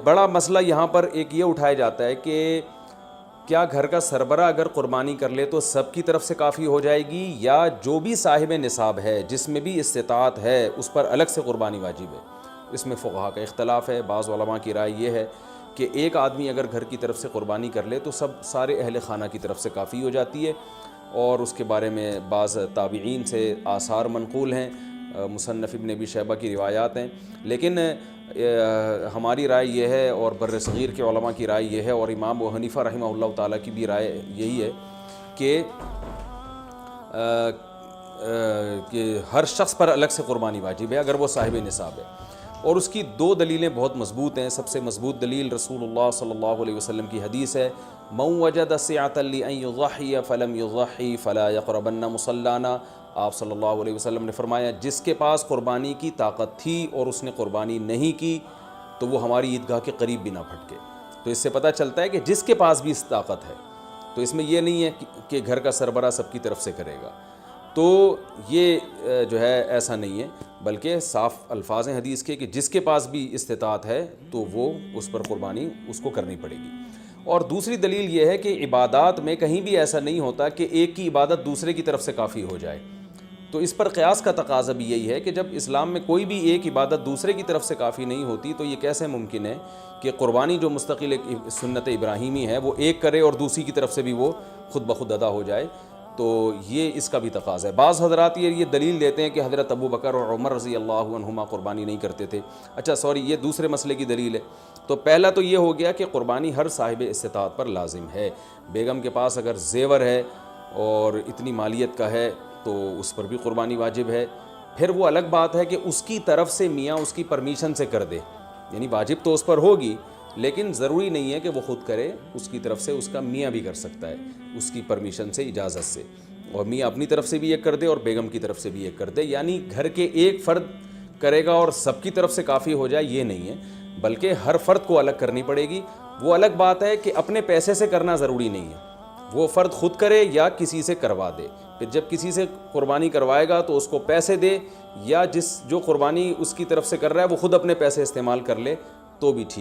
بڑا مسئلہ یہاں پر ایک یہ اٹھایا جاتا ہے کہ کیا گھر کا سربراہ اگر قربانی کر لے تو سب کی طرف سے کافی ہو جائے گی، یا جو بھی صاحب نصاب ہے جس میں بھی استطاعت ہے اس پر الگ سے قربانی واجب ہے؟ اس میں فقہا کا اختلاف ہے۔ بعض علماء کی رائے یہ ہے کہ ایک آدمی اگر گھر کی طرف سے قربانی کر لے تو سارے اہل خانہ کی طرف سے کافی ہو جاتی ہے، اور اس کے بارے میں بعض تابعین سے آثار منقول ہیں، مصنف ابن ابی شیبہ کی روایات ہیں۔ لیکن ہماری رائے یہ ہے، اور بر صغیر کے علماء کی رائے یہ ہے، اور امام ابو حنیفہ رحمہ اللہ تعالیٰ کی بھی رائے یہی ہے کہ ہر شخص پر الگ سے قربانی واجب ہے اگر وہ صاحب نصاب ہے، اور اس کی دو دلیلیں بہت مضبوط ہیں۔ سب سے مضبوط دلیل رسول اللہ صلی اللہ علیہ وسلم کی حدیث ہے، من وجد سعة لأن يضحي فلم يضحي فلا يقربن مصلانا۔ آپ صلی اللہ علیہ وسلم نے فرمایا جس کے پاس قربانی کی طاقت تھی اور اس نے قربانی نہیں کی تو وہ ہماری عیدگاہ کے قریب بھی نہ پھٹکے۔ تو اس سے پتہ چلتا ہے کہ جس کے پاس بھی اس طاقت ہے، تو اس میں یہ نہیں ہے کہ گھر کا سربراہ سب کی طرف سے کرے گا، تو یہ جو ہے ایسا نہیں ہے، بلکہ صاف الفاظ ہیں حدیث کے کہ جس کے پاس بھی استطاعت ہے تو وہ اس پر قربانی اس کو کرنی پڑے گی۔ اور دوسری دلیل یہ ہے کہ عبادات میں کہیں بھی ایسا نہیں ہوتا کہ ایک کی عبادت دوسرے کی طرف سے کافی ہو جائے، تو اس پر قیاس کا تقاضا بھی یہی ہے کہ جب اسلام میں کوئی بھی ایک عبادت دوسرے کی طرف سے کافی نہیں ہوتی تو یہ کیسے ممکن ہے کہ قربانی جو مستقل ایک سنت ابراہیمی ہے وہ ایک کرے اور دوسری کی طرف سے بھی وہ خود بخود ادا ہو جائے؟ تو یہ اس کا بھی تقاضا ہے۔ بعض حضرات یہ دلیل دیتے ہیں کہ حضرت ابو بکر اور عمر رضی اللہ عنہما قربانی نہیں کرتے تھے۔ یہ دوسرے مسئلے کی دلیل ہے۔ تو پہلا تو یہ ہو گیا کہ قربانی ہر صاحب استطاعت پر لازم ہے۔ بیگم کے پاس اگر زیور ہے اور اتنی مالیت کا ہے تو اس پر بھی قربانی واجب ہے۔ پھر وہ الگ بات ہے کہ اس کی طرف سے میاں اس کی پرمیشن سے کر دے، یعنی واجب تو اس پر ہوگی لیکن ضروری نہیں ہے کہ وہ خود کرے، اس کی طرف سے اس کا میاں بھی کر سکتا ہے اس کی پرمیشن سے، اجازت سے، اور میاں اپنی طرف سے بھی ایک کر دے اور بیگم کی طرف سے بھی ایک کر دے۔ یعنی گھر کے ایک فرد کرے گا اور سب کی طرف سے کافی ہو جائے، یہ نہیں ہے، بلکہ ہر فرد کو الگ کرنی پڑے گی۔ وہ الگ بات ہے کہ اپنے پیسے سے کرنا ضروری نہیں ہے، وہ فرد خود کرے یا کسی سے کروا دے۔ پھر جب کسی سے قربانی کروائے گا تو اس کو پیسے دے، یا جو قربانی اس کی طرف سے کر رہا ہے وہ خود اپنے پیسے استعمال کر لے تو بھی ٹھیک۔